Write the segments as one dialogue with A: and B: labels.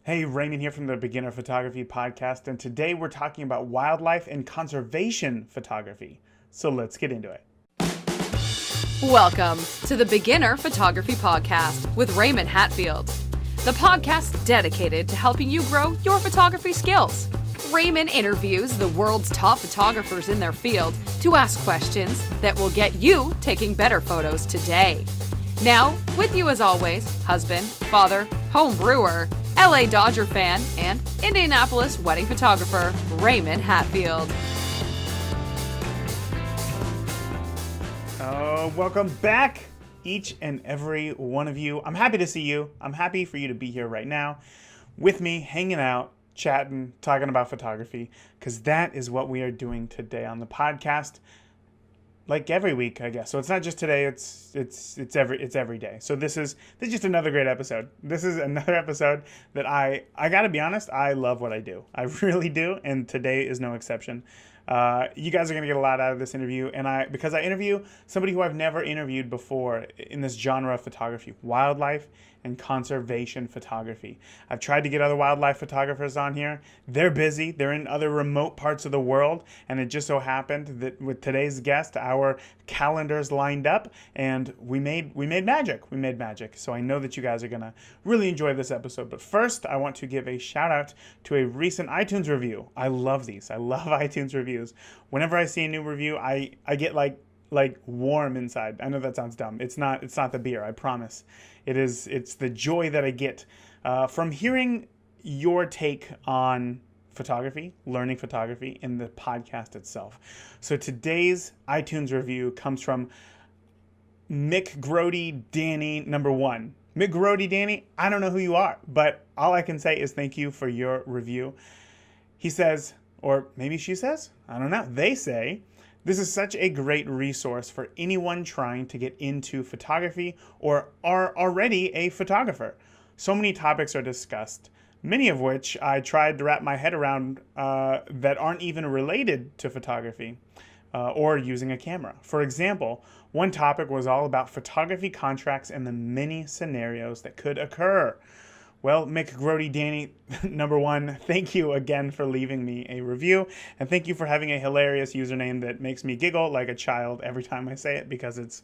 A: Hey, Raymond here from the Beginner Photography Podcast, and today we're talking about wildlife and conservation photography. So let's get into it.
B: Welcome to the Beginner Photography Podcast with Raymond Hatfield, the podcast dedicated to helping you grow your photography skills. Raymond interviews the world's top photographers in their field to ask questions that will get you taking better photos today. Now, with you as always, husband, father, home brewer, LA Dodger fan, and Indianapolis wedding photographer, Raymond Hatfield.
A: Welcome back, each and every one of you. I'm happy to see you. I'm happy for you to be here right now with me, hanging out, chatting, talking about photography, because that is what we are doing today on the podcast. Like every week, I guess. So it's not just today, it's every day. So this is just another great episode. This is another episode that I gotta be honest, I love what I do. I really do, and today is no exception. You guys are gonna get a lot out of this interview, and because I interview somebody who I've never interviewed before in this genre of photography, wildlife and conservation photography. I've tried to get other wildlife photographers on here. They're busy. They're in other remote parts of the world. And it just so happened that with today's guest, our calendars lined up and we made magic. We made magic. So I know that you guys are going to really enjoy this episode. But first, I want to give a shout out to a recent iTunes review. I love these. I love iTunes reviews. Whenever I see a new review, I get like warm inside. I know that sounds dumb. It's not the beer, I promise. It's the joy that I get from hearing your take on photography, learning photography in the podcast itself. So today's iTunes review comes from Mick Grody Danny #1. Mick Grody Danny, I don't know who you are, but all I can say is thank you for your review. He says, or maybe she says, I don't know, they say, this is such a great resource for anyone trying to get into photography or are already a photographer. So many topics are discussed, many of which I tried to wrap my head around that aren't even related to photography or using a camera. For example, one topic was all about photography contracts and the many scenarios that could occur. Well, Mick Grody Danny #1, thank you again for leaving me a review, and thank you for having a hilarious username that makes me giggle like a child every time I say it because it's,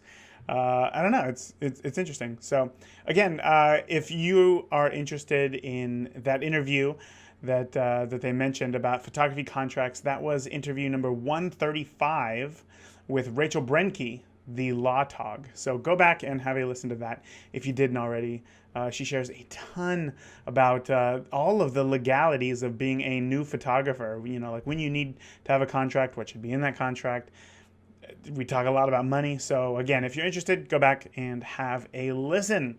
A: I don't know, it's interesting. So again, if you are interested in that interview that they mentioned about photography contracts, that was interview number 135 with Rachel Brenke, the Law Tog. So go back and have a listen to that if you didn't already. She shares a ton about all of the legalities of being a new photographer. You know, like when you need to have a contract, what should be in that contract. We talk a lot about money. So again, if you're interested, go back and have a listen.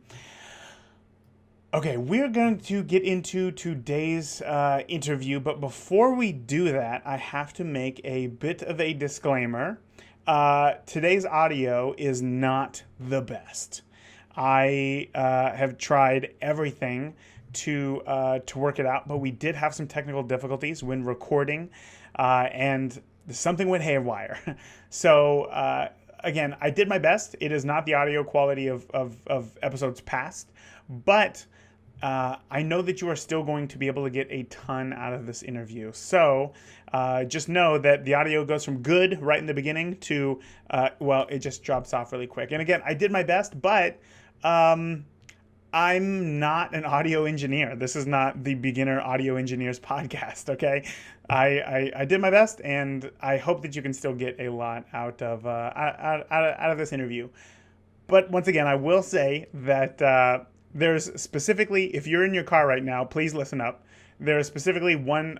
A: Okay, we're going to get into today's interview, but before we do that, I have to make a bit of a disclaimer. Today's audio is not the best. I have tried everything to work it out, but we did have some technical difficulties when recording, and something went haywire. So again, I did my best. It is not the audio quality of episodes past, but I know that you are still going to be able to get a ton out of this interview. So just know that the audio goes from good right in the beginning to, well, it just drops off really quick. And again, I did my best, but I'm not an audio engineer. This is not the Beginner Audio Engineers podcast, okay? I did my best, and I hope that you can still get a lot out of this interview. But once again, I will say that there's specifically, if you're in your car right now, please listen up. There's specifically one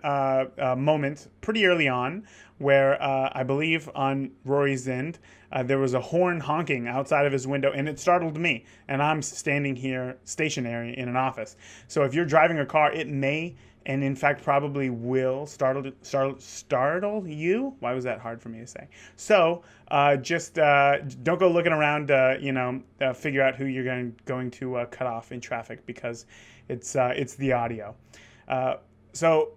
A: moment pretty early on where I believe on Rory's end, there was a horn honking outside of his window, and it startled me. And I'm standing here stationary in an office. So if you're driving a car, it may, and in fact probably will, startle you. Why was that hard for me to say? So just don't go looking around, figure out who you're going to cut off in traffic because it's the audio. So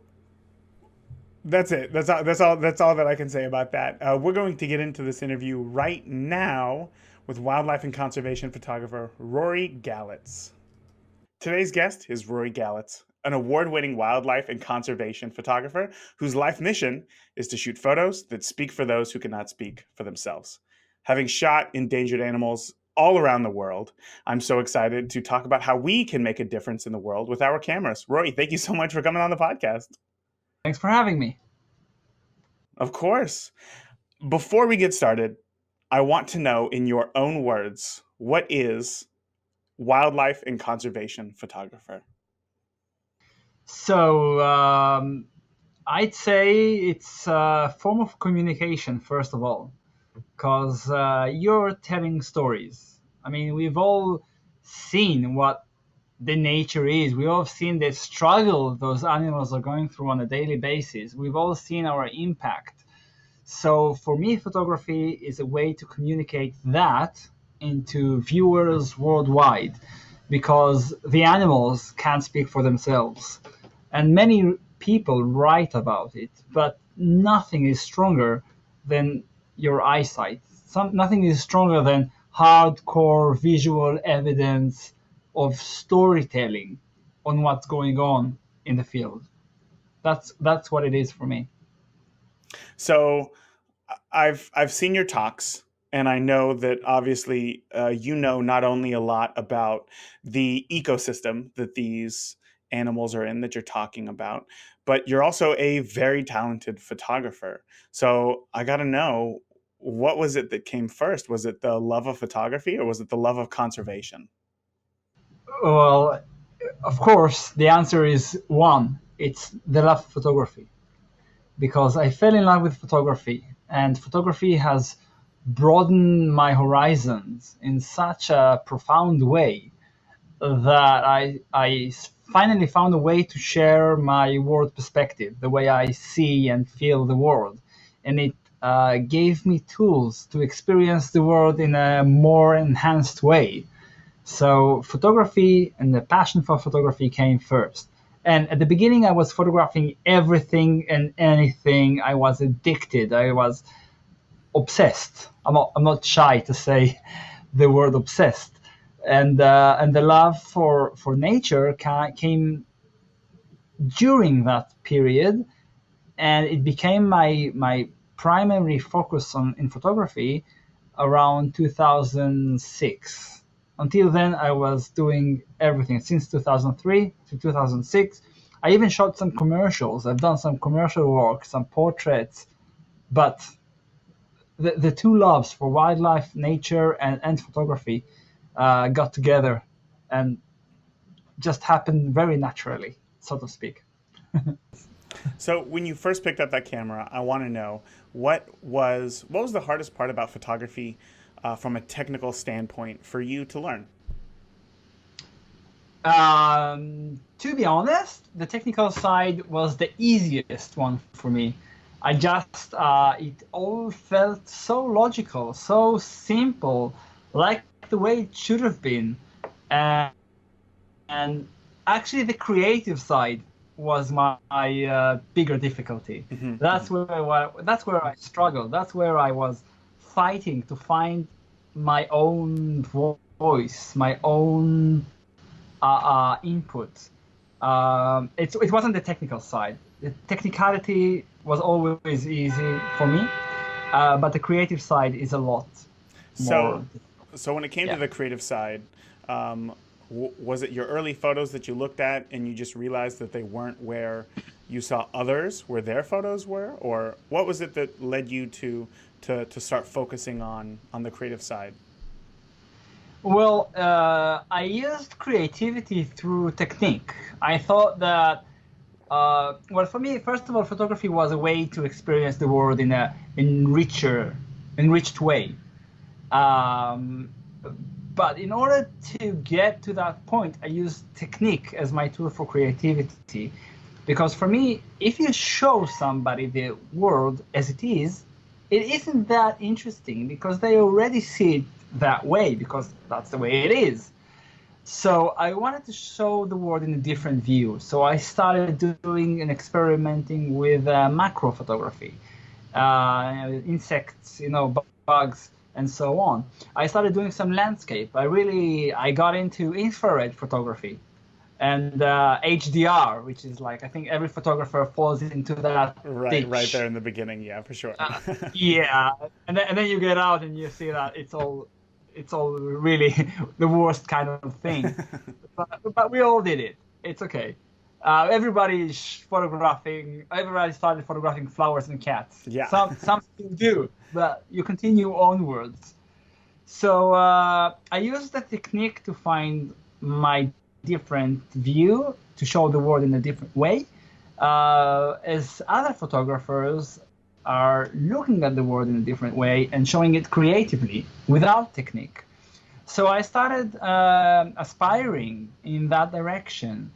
A: that's it. That's all that I can say about that. We're going to get into this interview right now with wildlife and conservation photographer Roie Galitz. Today's guest is Roie Galitz. an award-winning wildlife and conservation photographer whose life mission is to shoot photos that speak for those who cannot speak for themselves. Having shot endangered animals all around the world, I'm so excited to talk about how we can make a difference in the world with our cameras. Roy, thank you so much for coming on the podcast.
C: Thanks for having me.
A: Of course. Before we get started, I want to know, in your own words, what is wildlife and conservation photographer?
C: So I'd say it's a form of communication, first of all, because you're telling stories. I mean, we've all seen what the nature is. We've all seen the struggle those animals are going through on a daily basis. We've all seen our impact. So for me, photography is a way to communicate that into viewers worldwide, because the animals can't speak for themselves. And many people write about it, but nothing is stronger than your eyesight. Nothing is stronger than hardcore visual evidence of storytelling on what's going on in the field. That's what it is for me.
A: So I've seen your talks, and I know that obviously you know not only a lot about the ecosystem that these animals are in that you're talking about, but you're also a very talented photographer. So I got to know, what was it that came first? Was it the love of photography, or was it the love of conservation?
C: Well, of course, the answer is one. It's the love of photography, because I fell in love with photography, and photography has broadened my horizons in such a profound way that I finally found a way to share my world perspective, the way I see and feel the world. And it gave me tools to experience the world in a more enhanced way. So photography and the passion for photography came first. And at the beginning, I was photographing everything and anything. I was addicted. I was obsessed. I'm not shy to say the word obsessed. And the love for nature came during that period, and it became my primary focus in photography around 2006. Until then, I was doing everything since 2003 to 2006. I even shot some commercials. I've done some commercial work, some portraits, but the two loves for wildlife, nature, and photography got together and just happened very naturally, so to speak.
A: So when you first picked up that camera, I want to know, what was the hardest part about photography from a technical standpoint for you to learn?
C: To be honest, the technical side was the easiest one for me. I just, it all felt so logical, so simple, like the way it should have been. And actually the creative side was my bigger difficulty.
A: Mm-hmm.
C: That's where I struggled. That's where I was fighting to find my own voice, my own input. It wasn't the technical side. The technicality was always easy for me, but the creative side is a lot more.
A: So when it came to the creative side, was it your early photos that you looked at and you just realized that they weren't where you saw others, where their photos were? Or what was it that led you to start focusing on the creative side?
C: Well, I used creativity through technique. I thought that, well, for me, first of all, photography was a way to experience the world in a enriched way. But in order to get to that point, I used technique as my tool for creativity. Because for me, if you show somebody the world as it isn't that interesting, because they already see it that way, because that's the way it is. So I wanted to show the world in a different view. So I started doing and experimenting with macro photography, insects, bugs, and so on. I started doing some landscape. I got into infrared photography. and HDR, which is like, I think every photographer falls into that ditch.
A: Right there in the beginning, yeah, for sure.
C: Yeah, and then you get out and you see that it's all really the worst kind of thing. But we all did it. It's okay. Everybody started photographing flowers and cats.
A: Yeah.
C: Some still do, but you continue onwards. So I used the technique to find my different view, to show the world in a different way, as other photographers are looking at the world in a different way and showing it creatively without technique. So I started aspiring in that direction.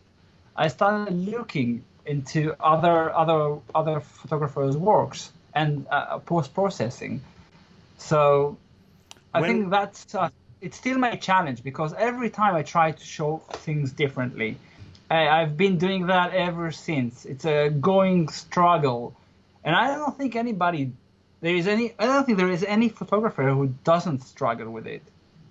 C: I started looking into other photographers' works and post-processing. So I think that's it's still my challenge, because every time I try to show things differently. I've been doing that ever since. It's a going struggle, and I don't think there is any photographer who doesn't struggle with it,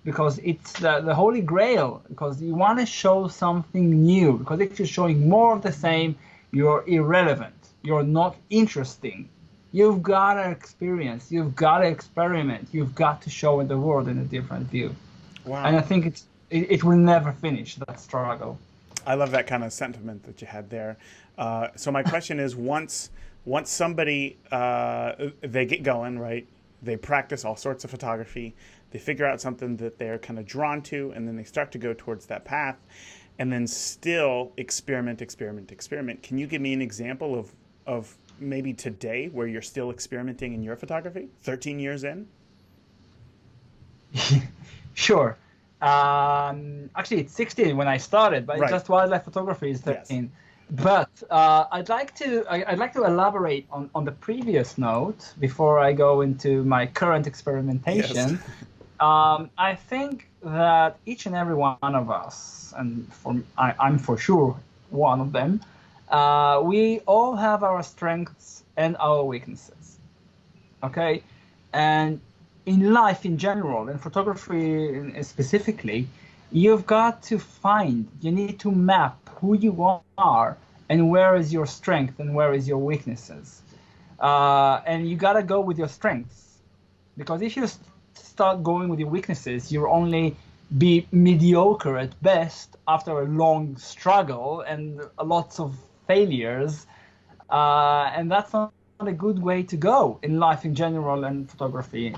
C: because it's the holy grail. Because you want to show something new. Because if you're showing more of the same, you're irrelevant. You're not interesting. You've got to experience. You've got to experiment. You've got to show the world in a different view.
A: Wow.
C: And I think it will never finish, that struggle.
A: I love that kind of sentiment that you had there. So my question is, once somebody they get going, right? They practice all sorts of photography. They figure out something that they're kind of drawn to, and then they start to go towards that path, and then still experiment. Can you give me an example of maybe today where you're still experimenting in your photography, 13 years in?
C: Sure. Actually, it's 16 when I started, but
A: Right.
C: just wildlife photography is 13.
A: Yes.
C: But I'd like to elaborate on the previous note before I go into my current experimentation.
A: Yes.
C: I think that each and every one of us, and I'm for sure one of them, we all have our strengths and our weaknesses. Okay? And in life in general, and photography specifically, you need to map who you are and where is your strength and where is your weaknesses. And you gotta go with your strengths, because if you start going with your weaknesses, you'll only be mediocre at best after a long struggle and lots of failures. And that's not a good way to go in life in general and photography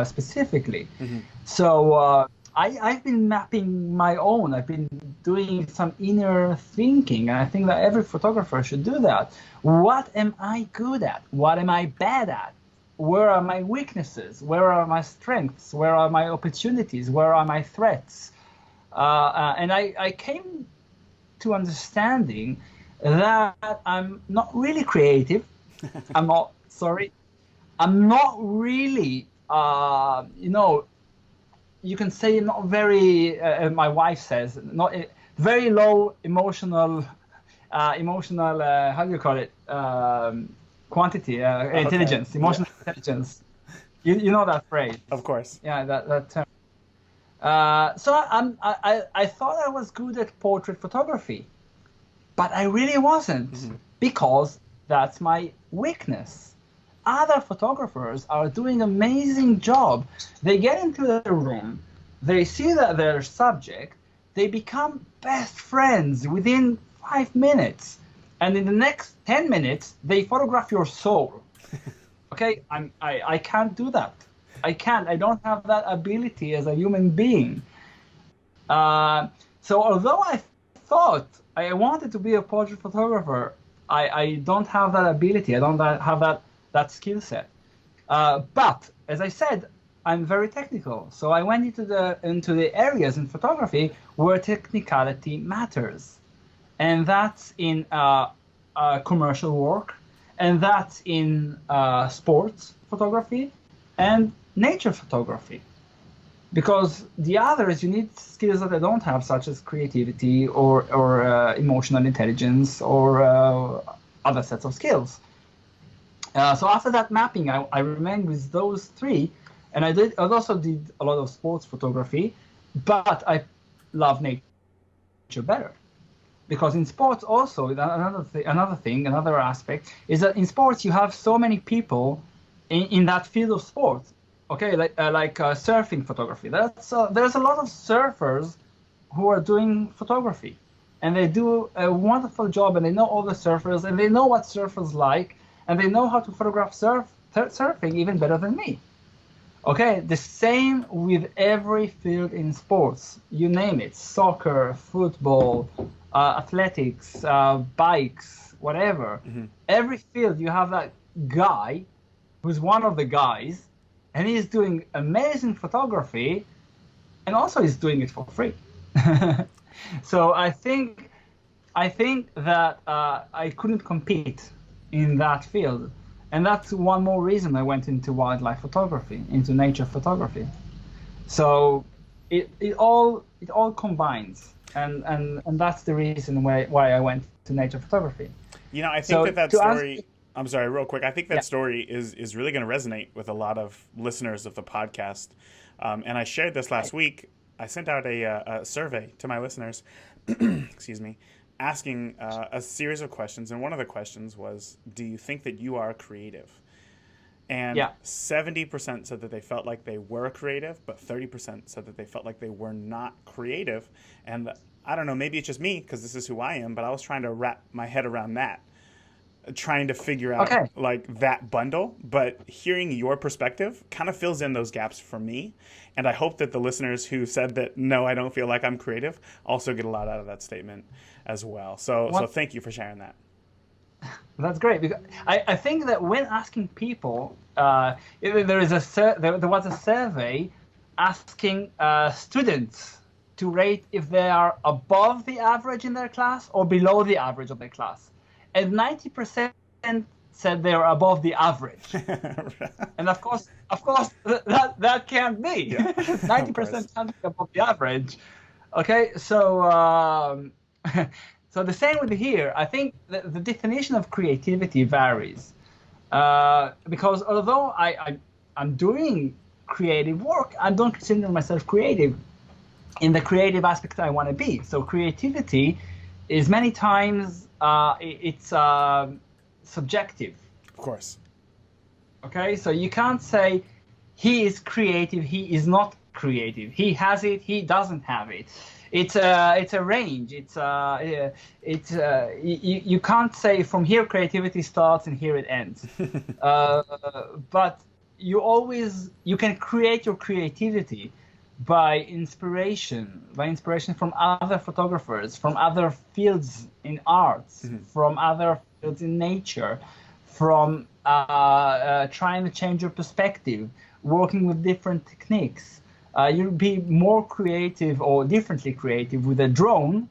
C: specifically. Mm-hmm. So I've been mapping my own. I've been doing some inner thinking, and I think that every photographer should do that. What am I good at? What am I bad at? Where are my weaknesses? Where are my strengths? Where are my opportunities? Where are my threats? And I came to understanding that I'm not really creative. I'm not really, you can say not very, my wife says, not very low emotional, how do you call it? Quantity, intelligence, okay. Emotional intelligence. You know that phrase?
A: Of course.
C: Yeah, that term. So I thought I was good at portrait photography, but I really wasn't, mm-hmm. because that's my weakness. Other photographers are doing an amazing job. They get into the room, they see that their subject, they become best friends within 5 minutes. And in the next 10 minutes, they photograph your soul. Okay, I can't do that. I don't have that ability as a human being. So although I thought I wanted to be a portrait photographer, I don't have that ability. I don't have that skill set. But as I said, I'm very technical. So I went into the areas in photography where technicality matters. And that's in commercial work, and that's in sports photography and nature photography. Because the others, you need skills that I don't have, such as creativity or emotional intelligence or other sets of skills. So after that mapping, I remained with those three, and I also did a lot of sports photography, but I love nature better. because in sports also another aspect is that in sports you have so many people in that field of sport. Okay, like surfing photography. There's a lot of surfers who are doing photography, and they do a wonderful job, and they know all the surfers, and they know what surfers like, and they know how to photograph surfing even better than me. Okay, the same with every field in sports. You name it: soccer, football, athletics, bikes, whatever.
A: Mm-hmm.
C: Every field you have that guy who's one of the guys, and he's doing amazing photography, and also he's doing it for free. So I think that I couldn't compete in that field, and that's one more reason I went into wildlife photography, into nature photography. So it all combines, and that's the reason why I went to nature photography.
A: You know, I think that story. I'm sorry, real quick. I think that story is really going to resonate with a lot of listeners of the podcast. And I shared this last week. I sent out a survey to my listeners, excuse me, asking a series of questions. And one of the questions was, do you think that you are creative? And 70% said that they felt like they were creative, but 30% said that they felt like they were not creative. And I don't know, maybe it's just me because this is who I am, but I was trying to wrap my head around that. Trying to figure out like that bundle, but hearing your perspective kind of fills in those gaps for me. And I hope that the listeners who said that, no, I don't feel like I'm creative, also get a lot out of that statement as well. So thank you for sharing that.
C: That's great, because I think that when asking people, there was a survey asking students to rate if they are above the average in their class or below the average of their class. And 90% said they were above the average. And of course, that can't be. 90% can't be above the average. Okay, so so the same with here. I think the definition of creativity varies. Because although I'm doing creative work, I don't consider myself creative in the creative aspect I want to be. So creativity is many times it's subjective.
A: Of course.
C: Okay, so you can't say he is creative, he is not creative. He has it, he doesn't have it. It's a range. You can't say from here creativity starts and here it ends. But you can create your creativity by inspiration from other photographers, from other fields in arts, from other fields in nature, from trying to change your perspective, working with different techniques. You'll be more creative or differently creative with a drone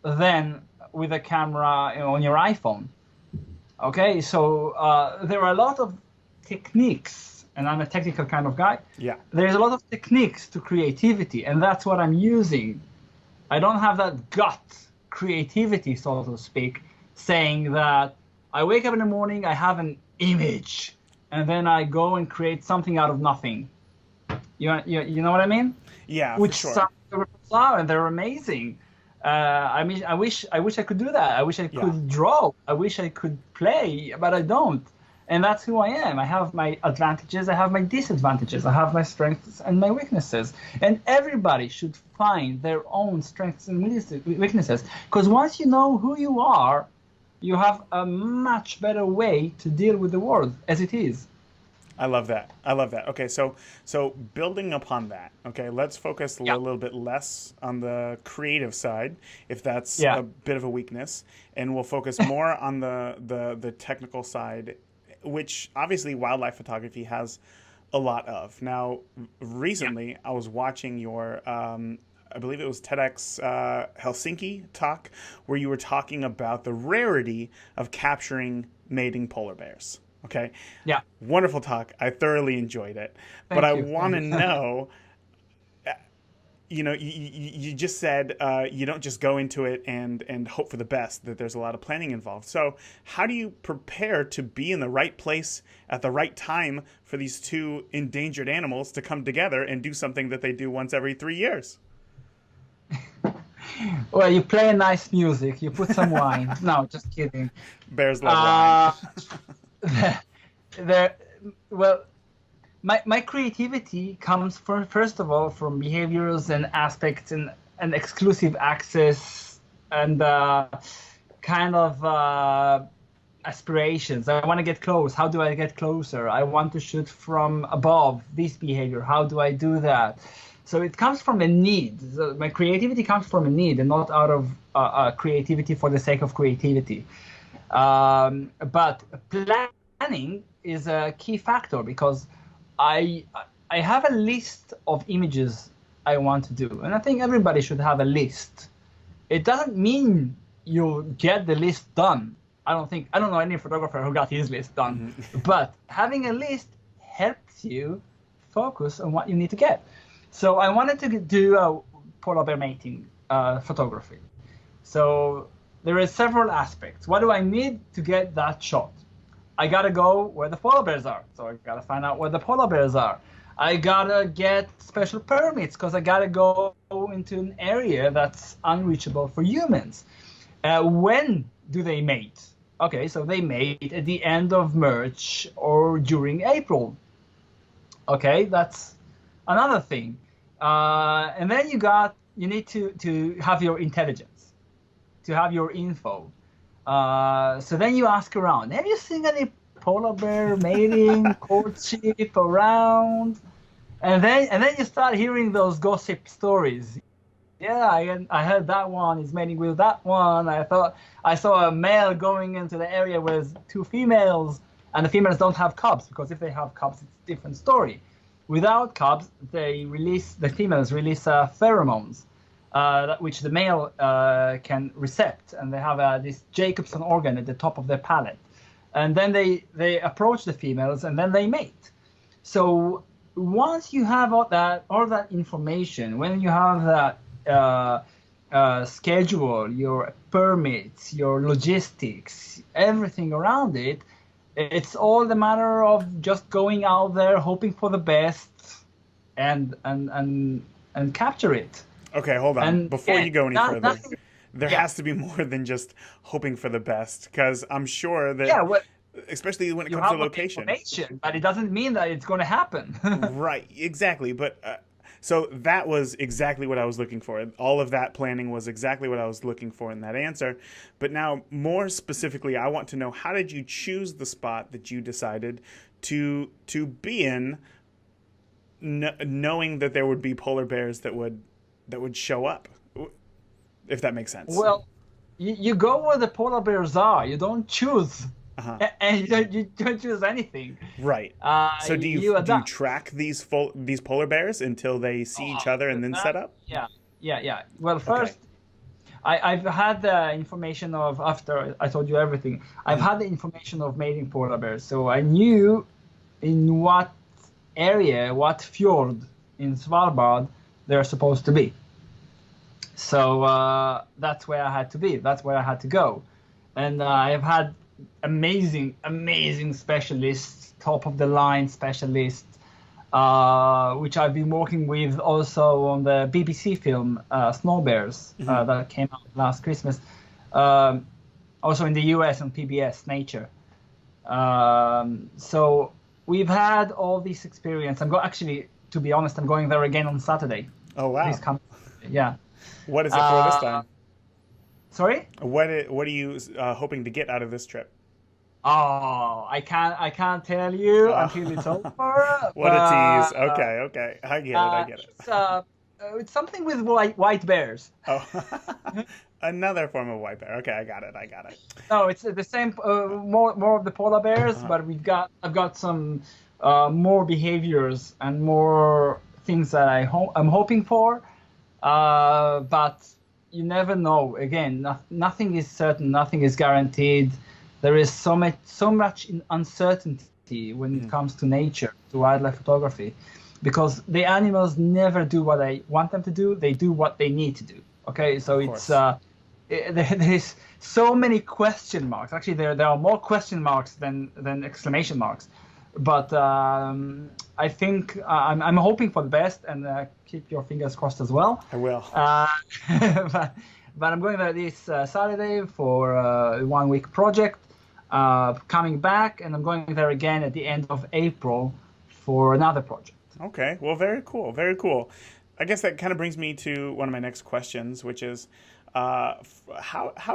C: than with a camera on your iPhone. Okay, so there are a lot of techniques. And I'm a technical kind of guy.
A: Yeah.
C: There's a lot of techniques to creativity, and that's what I'm using. I don't have that gut creativity, so to speak, saying that I wake up in the morning, I have an image, and then I go and create something out of nothing. You know what I mean?
A: Yeah,
C: Which
A: for sure.
C: Some are, and they're amazing. I mean, I wish I could do that. I wish I could draw. I wish I could play, but I don't. And that's who I am. I have my advantages, I have my disadvantages, I have my strengths and my weaknesses. And everybody should find their own strengths and weaknesses. Because once you know who you are, you have a much better way to deal with the world as it is.
A: I love that. Okay, so building upon that, okay, let's focus a little bit less on the creative side, if that's a bit of a weakness, and we'll focus more on the technical side, which obviously wildlife photography has a lot of. Now, recently I was watching your, I believe it was TEDx Helsinki talk, where you were talking about the rarity of capturing mating polar bears. Okay.
C: Yeah.
A: Wonderful talk. I thoroughly enjoyed it.
C: Thank
A: I
C: you.
A: want to know, you just said you don't just go into it and hope for the best, that there's a lot of planning involved. So how do you prepare to be in the right place at the right time for these two endangered animals to come together and do something that they do once every 3 years?
C: Well, you play nice music, you put some wine. No, just kidding.
A: Bears love wine.
C: There, well, my creativity comes from, first of all, from behaviors and aspects and exclusive access and kind of aspirations. I want to get close. How do I get closer? I want to shoot from above. This behavior. How do I do that? So it comes from a need. So my creativity comes from a need and not out of creativity for the sake of creativity. But planning is a key factor because I have a list of images I want to do, and I think everybody should have a list. It doesn't mean you get the list done. I don't know any photographer who got his list done, but having a list helps you focus on what you need to get. So I wanted to do polar bear mating photography. So there are several aspects. What do I need to get that shot? I gotta go where the polar bears are. So I gotta find out where the polar bears are. I gotta get special permits because I gotta go into an area that's unreachable for humans. When do they mate? Okay, so they mate at the end of March or during April. Okay, that's another thing. And then you need to have your intelligence, to have your info. So then you ask around, have you seen any polar bear mating, courtship around? And then you start hearing those gossip stories. Yeah, I heard that one is mating with that one. I thought I saw a male going into the area with two females, and the females don't have cubs, because if they have cubs, it's a different story. Without cubs, the females release pheromones, which the male can recept, and they have this Jacobson organ at the top of their palate. And then they approach the females, and then they mate. So once you have all that information, when you have that schedule, your permits, your logistics, everything around it, it's all the matter of just going out there, hoping for the best, and capture it.
A: Okay, hold on. Before you go any further, there has to be more than just hoping for the best, because I'm sure that, especially when it comes to location.
C: But it doesn't mean that it's going to happen.
A: Right, exactly. But so that was exactly what I was looking for. All of that planning was exactly what I was looking for in that answer. But now, more specifically, I want to know, how did you choose the spot that you decided to be in, knowing that there would be polar bears that would show up, if that makes sense?
C: Well, you go where the polar bears are. You don't choose. And you don't choose anything.
A: Right. So do you track these polar bears until they see each other and then set up?
C: Yeah. Well, first, I've had the information of, after I told you everything, I've had the information of mating polar bears. So I knew in what area, what fjord in Svalbard they're supposed to be. So that's where I had to be. That's where I had to go. And I've had amazing specialists, top of the line specialists, which I've been working with also on the BBC film Snow Bears that came out last Christmas, also in the US on PBS Nature. So we've had all this experience. Actually, to be honest, I'm going there again on Saturday.
A: Oh wow!
C: Yeah.
A: What is it for this time?
C: Sorry?
A: What are you hoping to get out of this trip?
C: Oh, I can't tell you until it's over.
A: What a tease! Okay, I get it.
C: It's something with white bears.
A: Oh, another form of white bear. Okay, I got it.
C: No, it's the same. More of the polar bears, but I've got some more behaviors and more things that I'm hoping for. But you never know. Again, nothing is certain. Nothing is guaranteed. There is so much uncertainty when it comes to nature, to wildlife photography, because the animals never do what I want them to do. They do what they need to do. Okay, so there's so many question marks. Actually, there are more question marks than exclamation marks. But I think I'm hoping for the best, and keep your fingers crossed as well.
A: I will.
C: But I'm going there this Saturday for a 1 week project. Coming back, and I'm going there again at the end of April for another project.
A: Okay, well, very cool, very cool. I guess that kind of brings me to one of my next questions, which is, how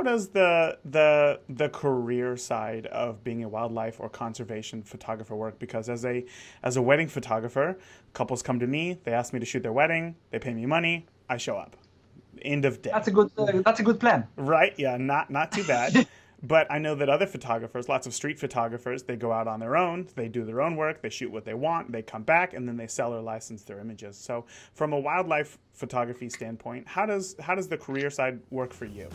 A: does the career side of being a wildlife or conservation photographer work? Because as a wedding photographer, couples come to me, they ask me to shoot their wedding, they pay me money, I show up. End of day.
C: That's a good plan.
A: Right? Yeah, not too bad. But I know that other photographers, lots of street photographers, they go out on their own, they do their own work, they shoot what they want, they come back, and then they sell or license their images. So from a wildlife photography standpoint, how does the career side work for you?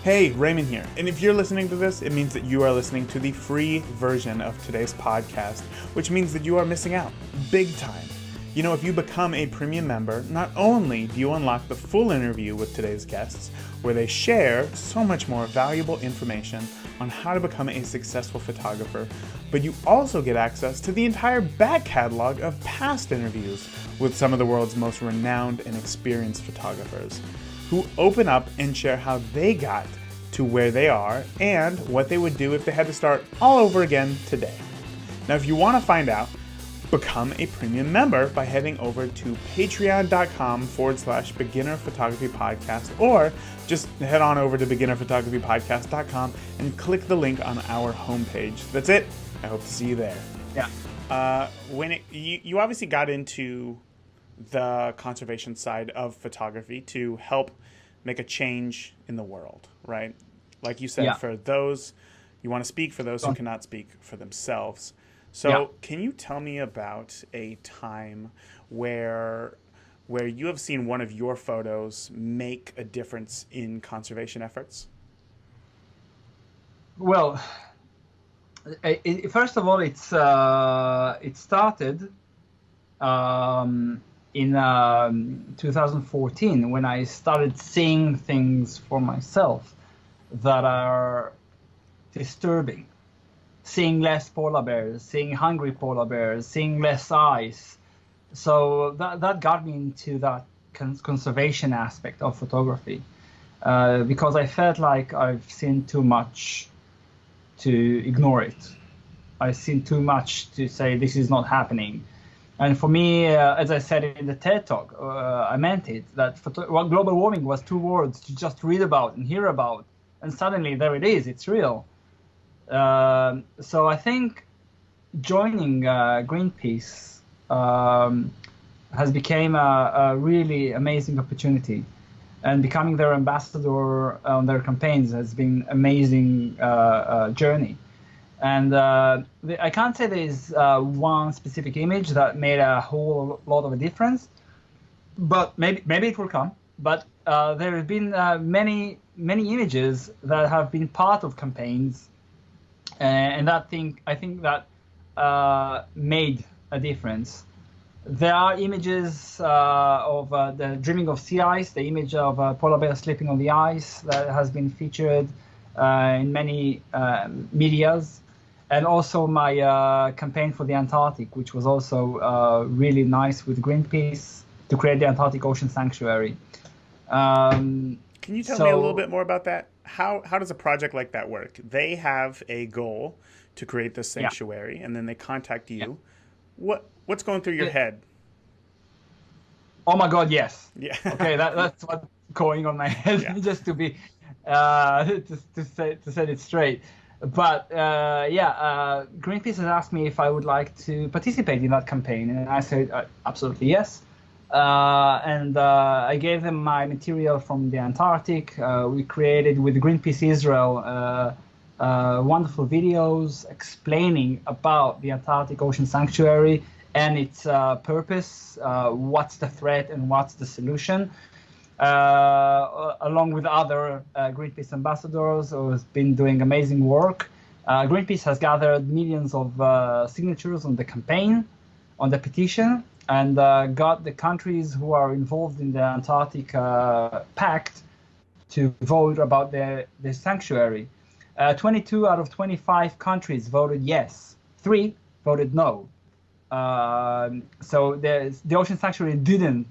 A: Hey, Raymond here. And if you're listening to this, it means that you are listening to the free version of today's podcast, which means that you are missing out big time. You know, if you become a premium member, not only do you unlock the full interview with today's guests, where they share so much more valuable information on how to become a successful photographer, but you also get access to the entire back catalog of past interviews with some of the world's most renowned and experienced photographers, who open up and share how they got to where they are and what they would do if they had to start all over again today. Now, if you want to find out, become a premium member by heading over to patreon.com/beginner photography podcast, or just head on over to beginnerphotographypodcast.com and click the link on our homepage. That's it. I hope to see you there.
C: Yeah.
A: You obviously got into the conservation side of photography to help make a change in the world, right? Like you said, for those, you want to speak for those who cannot speak for themselves. So can you tell me about a time where you have seen one of your photos make a difference in conservation efforts?
C: Well, first of all, it started in 2014 when I started seeing things for myself that are disturbing. Seeing less polar bears, seeing hungry polar bears, seeing less ice. So that got me into that conservation aspect of photography, because I felt like I've seen too much to ignore it. I've seen too much to say this is not happening. And for me, as I said in the TED Talk, I meant it, that global warming was 2 words to just read about and hear about. And suddenly there it is, it's real. So I think joining Greenpeace has become a really amazing opportunity, and becoming their ambassador on their campaigns has been amazing journey. And I can't say there's one specific image that made a whole lot of a difference, but maybe it will come. But there have been many images that have been part of campaigns. And I think that made a difference. There are images of the dreaming of sea ice, the image of polar bear sleeping on the ice that has been featured in many medias, and also my campaign for the Antarctic, which was also really nice with Greenpeace to create the Antarctic Ocean Sanctuary.
A: Can you tell me a little bit more about that? How does a project like that work? They have a goal to create this sanctuary, and then they contact you. Yeah. What's going through your head?
C: Oh my God, yes.
A: Yeah.
C: Okay, that's what's going on my head, just to be to set it straight. But Greenpeace has asked me if I would like to participate in that campaign, and I said absolutely yes. And I gave them my material from the Antarctic. We created with Greenpeace Israel wonderful videos explaining about the Antarctic Ocean Sanctuary and its purpose, what's the threat and what's the solution, along with other Greenpeace ambassadors who have been doing amazing work. Greenpeace has gathered millions of signatures on the campaign, on the petition, and got the countries who are involved in the Antarctic Pact to vote about the sanctuary. 22 out of 25 countries voted yes. 3 voted no. So the ocean sanctuary didn't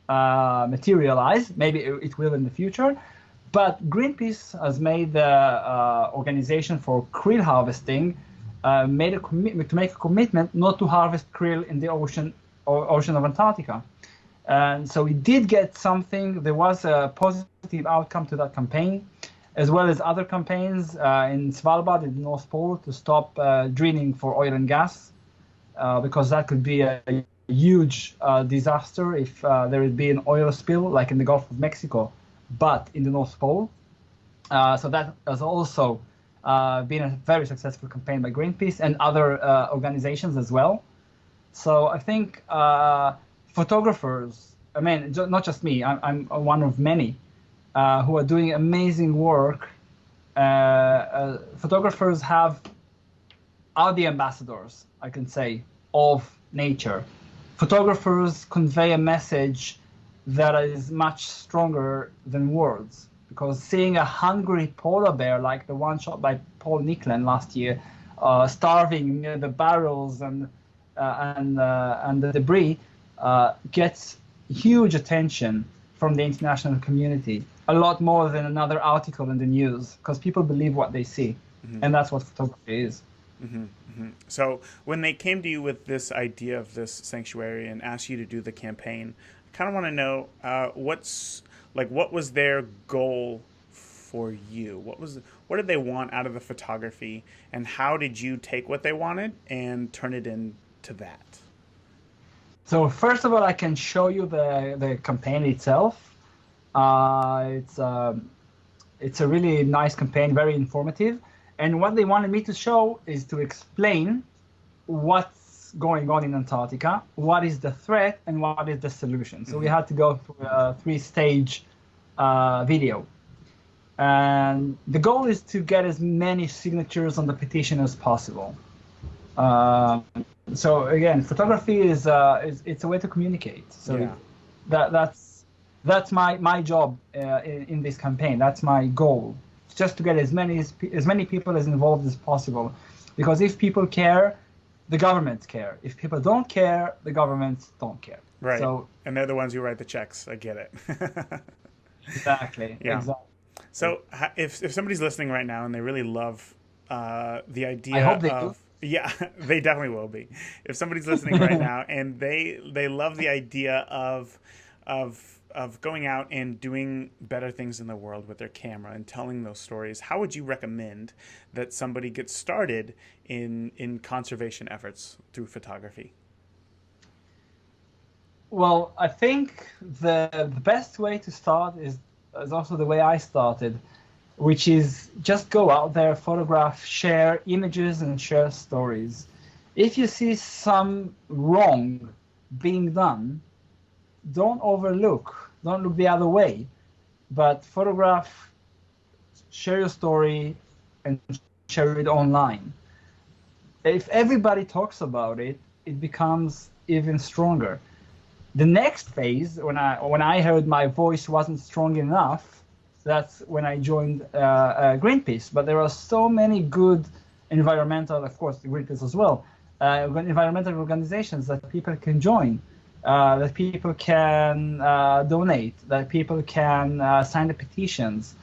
C: materialize. Maybe it will in the future. But Greenpeace has made the organization for krill harvesting made a commitment to make a commitment not to harvest krill in the ocean of Antarctica. And so we did get something. There was a positive outcome to that campaign, as well as other campaigns in Svalbard, in the North Pole, to stop drilling for oil and gas, because that could be a huge disaster if there would be an oil spill, like in the Gulf of Mexico, but in the North Pole. So that has also been a very successful campaign by Greenpeace and other organizations as well. So I think photographers, I mean, not just me, I'm one of many who are doing amazing work. Photographers are the ambassadors, I can say, of nature. Photographers convey a message that is much stronger than words, because seeing a hungry polar bear like the one shot by Paul Nicklin last year, starving near the barrels and the debris, gets huge attention from the international community, a lot more than another article in the news, because people believe what they see, and that's what photography is.
A: So when they came to you with this idea of this sanctuary and asked you to do the campaign, I kind of want to know what was their goal for you? What did they want out of the photography, and how did you take what they wanted and turn it into that?
C: So first of all, I can show you the campaign itself. It's a really nice campaign, very informative. And what they wanted me to show is to explain what's going on in Antarctica, what is the threat, and what is the solution. So we had to go through a 3-stage video. And the goal is to get as many signatures on the petition as possible. So again, photography is it's a way to communicate. So yeah. That's my job in this campaign. That's my goal, just to get as many people as involved as possible. Because if people care, the governments care. If people don't care, the governments don't care.
A: Right.
C: So,
A: and they're the ones who write the checks. I get it.
C: Exactly.
A: Yeah.
C: Exactly.
A: So if somebody's listening right now and they really love the idea
C: I hope they
A: of...
C: do.
A: Yeah, they definitely will be. If somebody's listening right now and they love the idea of going out and doing better things in the world with their camera and telling those stories, how would you recommend that somebody gets started in conservation efforts through photography?
C: Well, I think the best way to start is also the way I started, which is just go out there, photograph, share images, and share stories. If you see some wrong being done, don't look the other way, but photograph, share your story, and share it online. If everybody talks about it, it becomes even stronger. The next phase, when I heard my voice wasn't strong enough, that's when I joined Greenpeace. But there are so many good environmental, of course, Greenpeace as well, environmental organizations that people can join, that people can donate, that people can sign the petitions,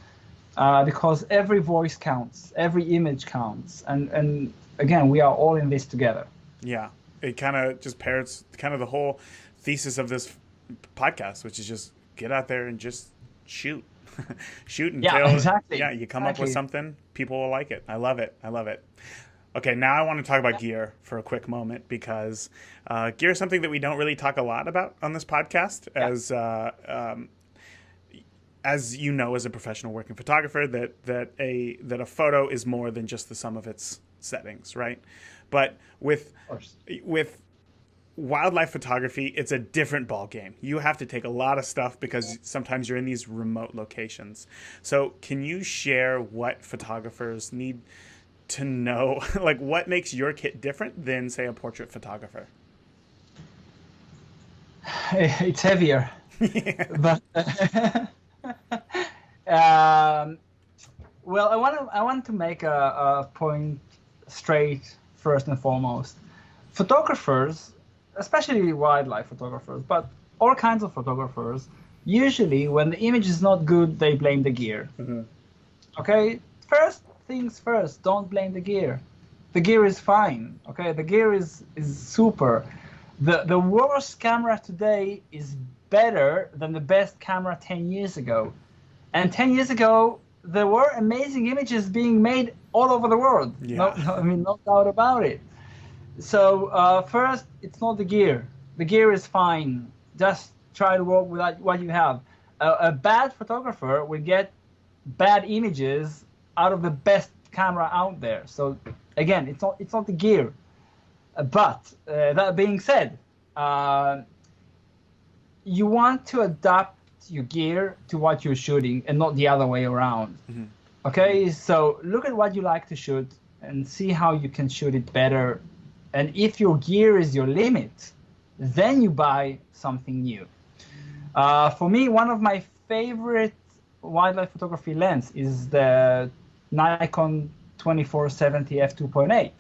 C: because every voice counts, every image counts, and again, we are all in this together.
A: Yeah, it kind of just parrots kind of the whole thesis of this podcast, which is just get out there and just shoot. Shoot until you come up with something, people will like it. I love it. Okay, now I want to talk about gear for a quick moment, because gear is something that we don't really talk a lot about on this podcast. As you know, as a professional working photographer, that a photo is more than just the sum of its settings, right? But with wildlife photography, it's a different ball game. You have to take a lot of stuff because sometimes you're in these remote locations. So can you share what photographers need to know, like what makes your kit different than, say, a portrait photographer?
C: It's heavier. But well, I want to make a point straight first and foremost. Photographers especially wildlife photographers, but all kinds of photographers, usually when the image is not good, they blame the gear. Okay, first things first, don't blame the gear. The gear is fine. Okay, the gear is super. The worst camera today is better than the best camera 10 years ago. And 10 years ago, there were amazing images being made all over the world.
A: Yeah.
C: No doubt about it. So first, it's not the gear. The gear is fine. Just try to work with what you have. A bad photographer will get bad images out of the best camera out there. So again, it's not the gear. But that being said, you want to adapt your gear to what you're shooting and not the other way around. Okay, so look at what you like to shoot and see how you can shoot it better. And if your gear is your limit, then you buy something new. For me, one of my favorite wildlife photography lens is the Nikon 2470 f2.8.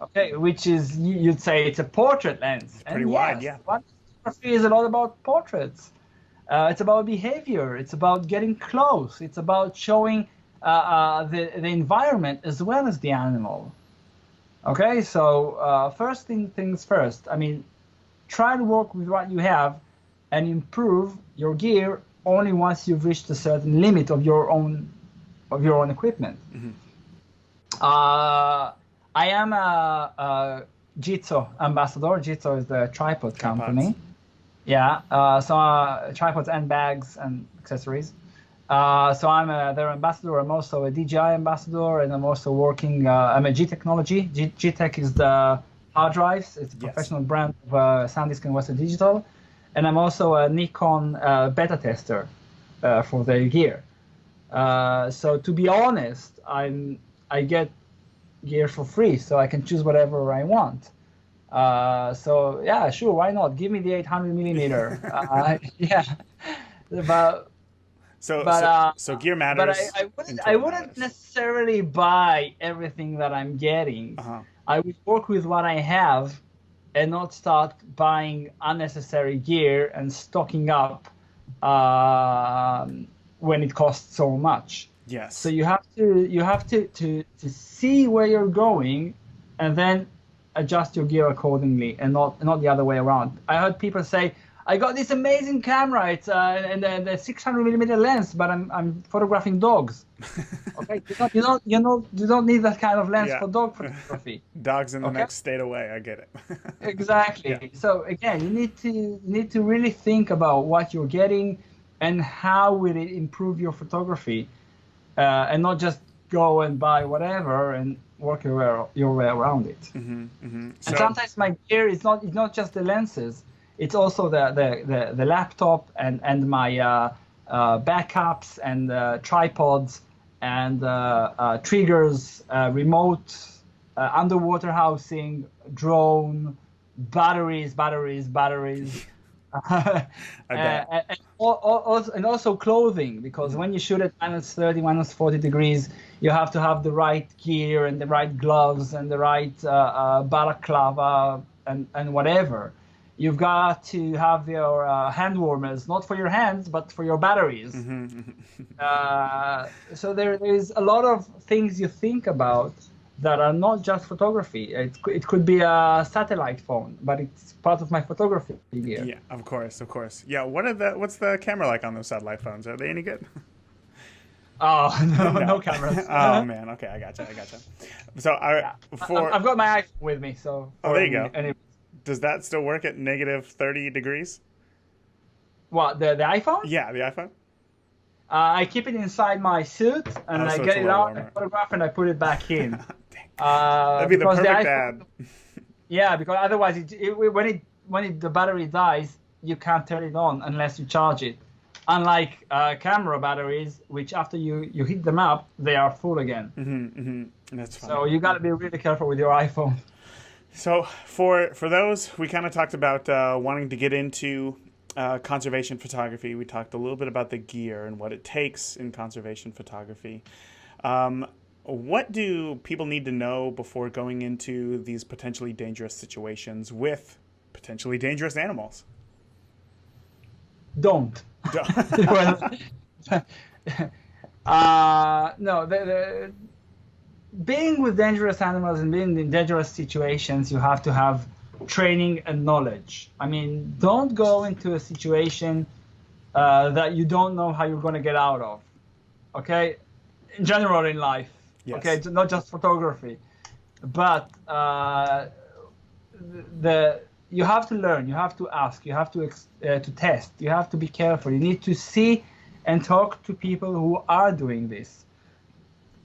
C: Okay, which is, you'd say it's a portrait lens.
A: It's pretty wide, yeah.
C: Photography is a lot about portraits. It's about behavior. It's about getting close. It's about showing the environment as well as the animal. Okay, so first things first. I mean, try to work with what you have and improve your gear only once you've reached a certain limit of your own equipment. I am a Jitso ambassador. Jitso is the tripod company. Yeah, so tripods and bags and accessories. So I'm their ambassador. I'm also a DJI ambassador, and I'm also working. I'm a G Technology. G-Tech is the hard drives. It's a professional brand of SanDisk and Western Digital. And I'm also a Nikon beta tester for their gear. So to be honest, I get gear for free, so I can choose whatever I want. So yeah, sure, why not? Give me the 800 millimeter. Yeah,
A: so gear matters.
C: But I wouldn't necessarily buy everything that I'm getting. I would work with what I have and not start buying unnecessary gear and stocking up when it costs so much.
A: Yes.
C: So you have to see where you're going, and then adjust your gear accordingly, and not the other way around. I heard people say, "I got this amazing camera. It's and the 600 millimeter lens, but I'm photographing dogs." Okay, you don't need that kind of lens for dog photography.
A: Dogs in the next state away. I get it.
C: Exactly. Yeah. So again, you need to really think about what you're getting and how will it improve your photography. And not just go and buy whatever and work your way around it. And sometimes my gear is not just the lenses; it's also the laptop and my backups and tripods and triggers, remote, underwater housing, drone, batteries. And also clothing, because when you shoot at -30, -40 degrees, you have to have the right gear and the right gloves and the right balaclava and whatever. You've got to have your hand warmers, not for your hands, but for your batteries. So there is a lot of things you think about that are not just photography. It could be a satellite phone, but it's part of my photography gear.
A: Yeah, of course. Yeah, what's the camera like on those satellite phones? Are they any good?
C: Oh, no cameras.
A: Oh man, okay, I gotcha. So
C: I've got my iPhone with me, so.
A: There you go. Does that still work at -30 degrees?
C: What, the iPhone?
A: Yeah, the iPhone.
C: I keep it inside my suit, and I get it out, I photograph, and I put it back in.
A: That'd be the perfect ad.
C: Yeah, because otherwise, when the battery dies, you can't turn it on unless you charge it. Unlike camera batteries, which after you heat them up, they are full again.
A: That's fine.
C: So you got to be really careful with your iPhone.
A: So for those, we kind of talked about wanting to get into conservation photography. We talked a little bit about the gear and what it takes in conservation photography. What do people need to know before going into these potentially dangerous situations with potentially dangerous animals.
C: Don't. Well, no, being with dangerous animals and being in dangerous situations, you have to have training and knowledge. I mean, don't go into a situation that you don't know how you're going to get out of. Okay, in general in life.
A: Yes.
C: Okay, not just photography, but you have to learn, you have to ask, you have to test, you have to be careful. You need to see and talk to people who are doing this,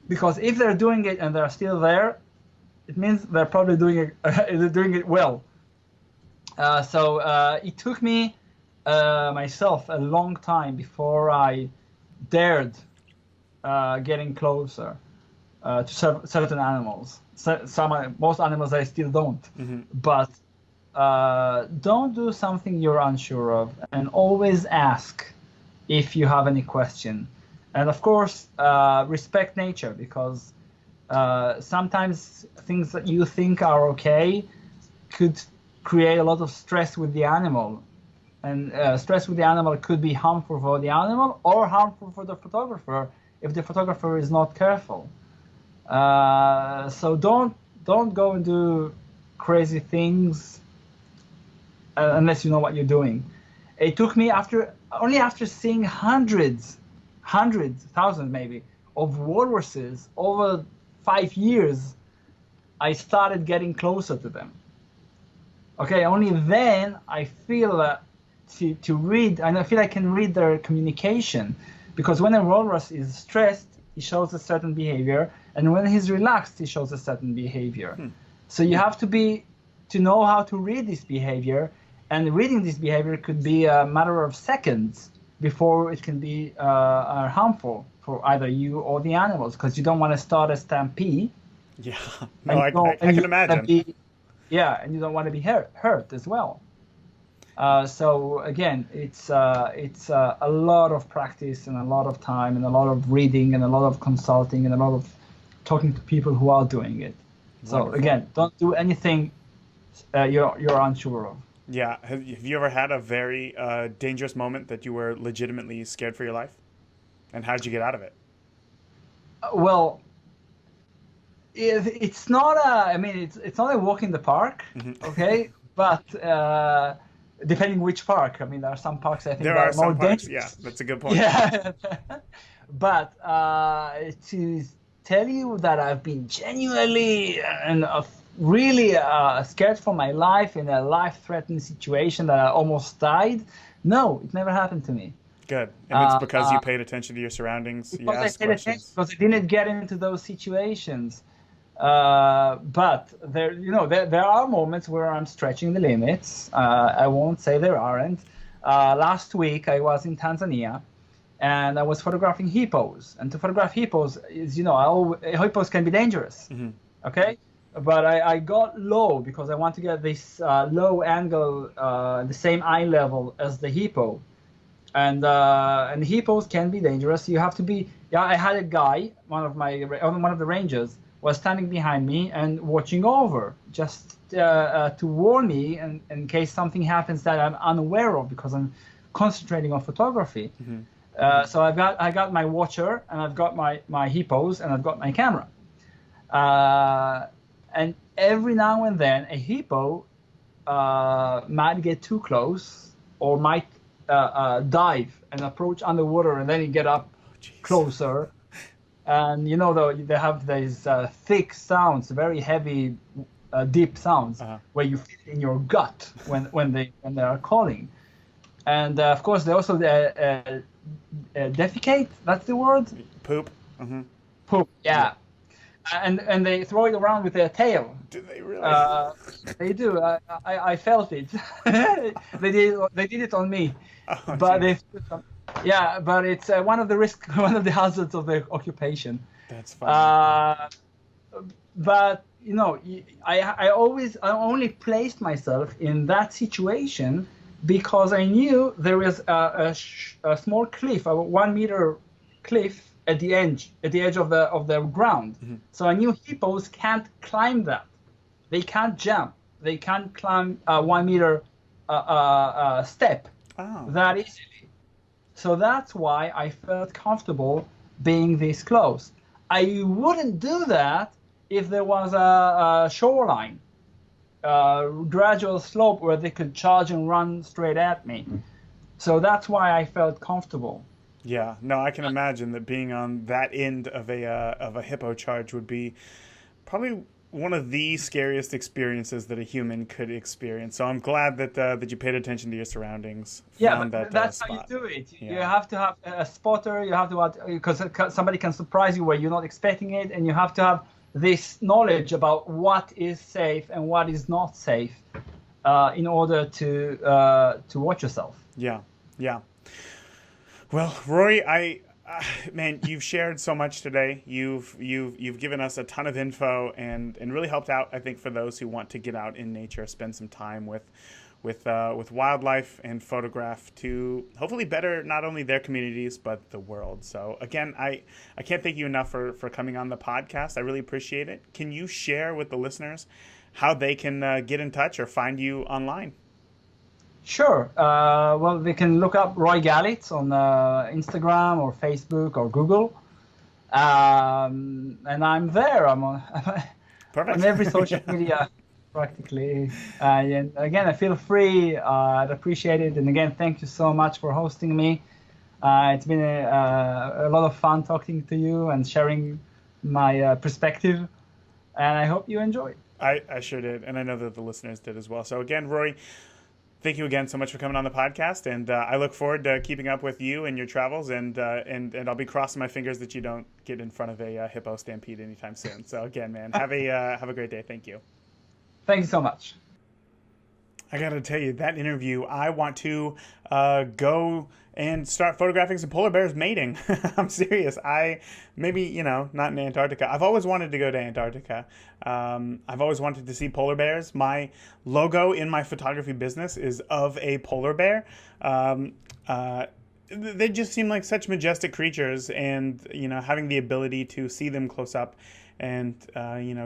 C: because if they're doing it and they're still there, it means they're probably doing it well. So it took me myself a long time before I dared getting closer to certain animals. Most animals I still don't. Mm-hmm. But don't do something you're unsure of, and always ask if you have any question. And of course, respect nature, because sometimes things that you think are okay could create a lot of stress with the animal. And stress with the animal could be harmful for the animal or harmful for the photographer if the photographer is not careful. So don't go and do crazy things unless you know what you're doing. It took me only after seeing hundreds, thousands maybe, of walruses over 5 years, I started getting closer to them. Okay, only then I feel that to read, and I feel I can read their communication, because when a walrus is stressed, he shows a certain behavior, and when he's relaxed, he shows a certain behavior. So you have to know how to read this behavior, and reading this behavior could be a matter of seconds before it can be harmful for either you or the animals, because you don't want to start a stampede.
A: Yeah, no, I can imagine.
C: And you don't want to be hurt as well. So again, it's a lot of practice and a lot of time and a lot of reading and a lot of consulting and a lot of talking to people who are doing it. So wonderful. Again, don't do anything you're unsure of.
A: Yeah. Have you ever had a very dangerous moment that you were legitimately scared for your life? And how did you get out of it?
C: Well, it's not it's not a walk in the park, mm-hmm. Okay? But depending which park. I mean, there are some parks I think
A: there are
C: more
A: some parks.
C: dangerous.
A: Yeah, that's a good point.
C: Yeah. But to tell you that I've been genuinely and really scared for my life in a life-threatening situation that I almost died, no, it never happened to me.
A: Good. And it's because you paid attention to your surroundings. You asked questions.
C: Because I didn't get into those situations. But there are moments where I'm stretching the limits. I won't say there aren't. Last week I was in Tanzania, and I was photographing hippos. And to photograph hippos is, hippos can be dangerous. Mm-hmm. Okay, but I got low because I want to get this low angle, the same eye level as the hippo. And hippos can be dangerous. You have to be. Yeah, I had a guy, one of the rangers, was standing behind me and watching over, just to warn me in case something happens that I'm unaware of, because I'm concentrating on photography. Mm-hmm. So I got my watcher, and I've got my hippos, and I've got my camera. And every now and then a hippo might get too close, or might dive and approach underwater, and then you get up closer. And they have these thick sounds, very heavy, deep sounds, where you feel it in your gut when they are calling. And of course, they also defecate. That's the word. Poop. Mm-hmm. Poop. Yeah. And they throw it around with their tail.
A: Do they really?
C: They do. I felt it. They did it on me. Oh, but but it's one of the hazards of the occupation.
A: That's fine.
C: But I only placed myself in that situation because I knew there was a small cliff, a 1 meter cliff at the edge of the ground. Mm-hmm. So I knew hippos can't climb that. They can't jump. they can't climb a 1 meter step
A: Oh.
C: that easily. So that's why I felt comfortable being this close. I wouldn't do that if there was a shoreline, gradual slope where they could charge and run straight at me. So that's why I felt comfortable.
A: Yeah, no, I can imagine that being on that end of a hippo charge would be probably one of the scariest experiences that a human could experience. So I'm glad that you paid attention to your surroundings.
C: Yeah,
A: found
C: but
A: that,
C: that's
A: spot.
C: how you do it. You
A: Yeah.
C: have to have a spotter. You have to, because somebody can surprise you where you're not expecting it, and you have to have this knowledge about what is safe and what is not safe in order to watch yourself.
A: Yeah, yeah. Well, Roy, man, you've shared so much today. You've given us a ton of info and really helped out, I think, for those who want to get out in nature, spend some time with wildlife and photograph to hopefully better not only their communities but the world. So again, I can't thank you enough for coming on the podcast. I really appreciate it. Can you share with the listeners how they can get in touch or find you online?
C: Sure. Well, they can look up Roie Galitz on Instagram or Facebook or Google. And I'm there. I'm on,
A: Perfect.
C: on every social media practically. And again, feel free. I'd appreciate it. And again, thank you so much for hosting me. It's been a lot of fun talking to you and sharing my perspective. And I hope you enjoyed.
A: I sure did. And I know that the listeners did as well. So again, Roy, thank you again so much for coming on the podcast, and I look forward to keeping up with you and your travels, and I'll be crossing my fingers that you don't get in front of a hippo stampede anytime soon. So again, man, have a great day. Thank you.
C: Thank you so much.
A: I gotta tell you, that interview, I want to go and start photographing some polar bears mating. I'm serious. Maybe, not in Antarctica. I've always wanted to go to Antarctica. I've always wanted to see polar bears. My logo in my photography business is of a polar bear. They just seem like such majestic creatures, and, having the ability to see them close up and,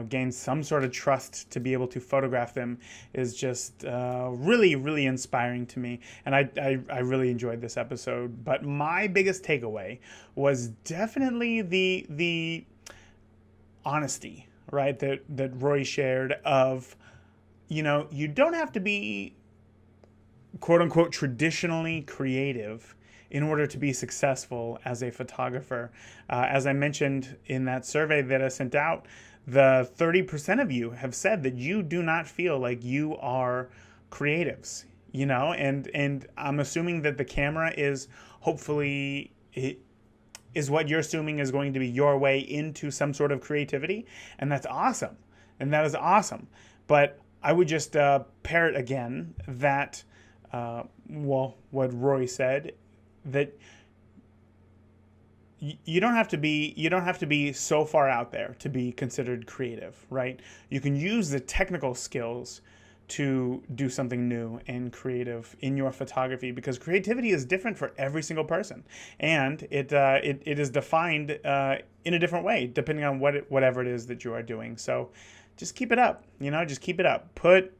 A: gain some sort of trust to be able to photograph them is just really, really inspiring to me. And I really enjoyed this episode. But my biggest takeaway was definitely the honesty, right, that Roy shared of, you don't have to be, quote unquote, traditionally creative in order to be successful as a photographer. As I mentioned in that survey that I sent out, the 30% of you have said that you do not feel like you are creatives, and I'm assuming that the camera is hopefully is what you're assuming is going to be your way into some sort of creativity, and that's awesome. And that is awesome. But I would just parrot again that, what Roy said, that you don't have to be so far out there to be considered creative, right? You can use the technical skills to do something new and creative in your photography, because creativity is different for every single person, and it is defined in a different way depending on whatever it is that you are doing. So just keep it up, just keep it up. Put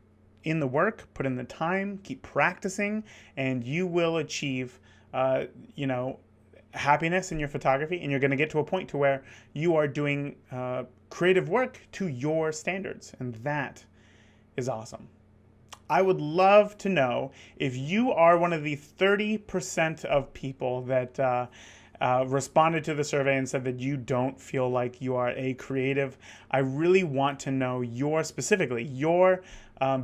A: in the work, put in the time, keep practicing, and you will achieve happiness in your photography, and you're going to get to a point to where you are doing creative work to your standards, and that is awesome. I would love to know if you are one of the 30% of people that responded to the survey and said that you don't feel like you are a creative. I really want to know your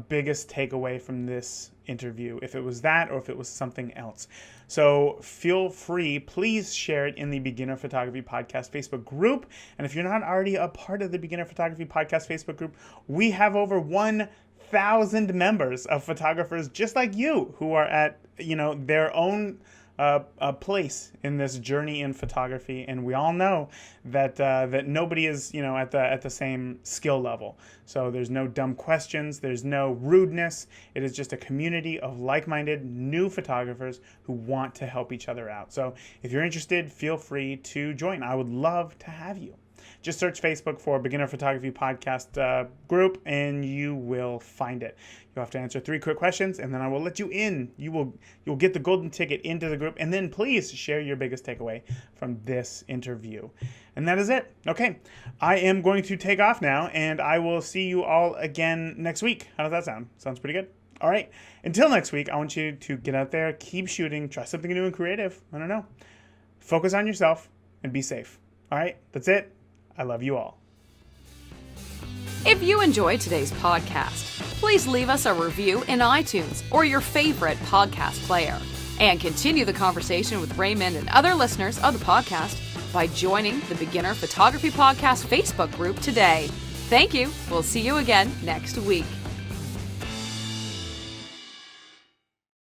A: biggest takeaway from this interview, if it was that or if it was something else. So feel free, please share it in the Beginner Photography Podcast Facebook group. And if you're not already a part of the Beginner Photography Podcast Facebook group, we have over 1,000 members of photographers just like you who are at their own a place in this journey in photography, and we all know that that nobody is at the same skill level. So there's no dumb questions, there's no rudeness. It is just a community of like-minded new photographers who want to help each other out. So if you're interested, feel free to join. I would love to have you. Just search Facebook for Beginner Photography Podcast group, and you will find it. You'll have to answer 3 quick questions, and then I will let you in. You'll get the golden ticket into the group, and then please share your biggest takeaway from this interview. And that is it. Okay, I am going to take off now, and I will see you all again next week. How does that sound? Sounds pretty good? All right, until next week, I want you to get out there, keep shooting, try something new and creative. I don't know. Focus on yourself and be safe. All right, that's it. I love you all.
B: If you enjoyed today's podcast, please leave us a review in iTunes or your favorite podcast player. And continue the conversation with Raymond and other listeners of the podcast by joining the Beginner Photography Podcast Facebook group today. Thank you. We'll see you again next week.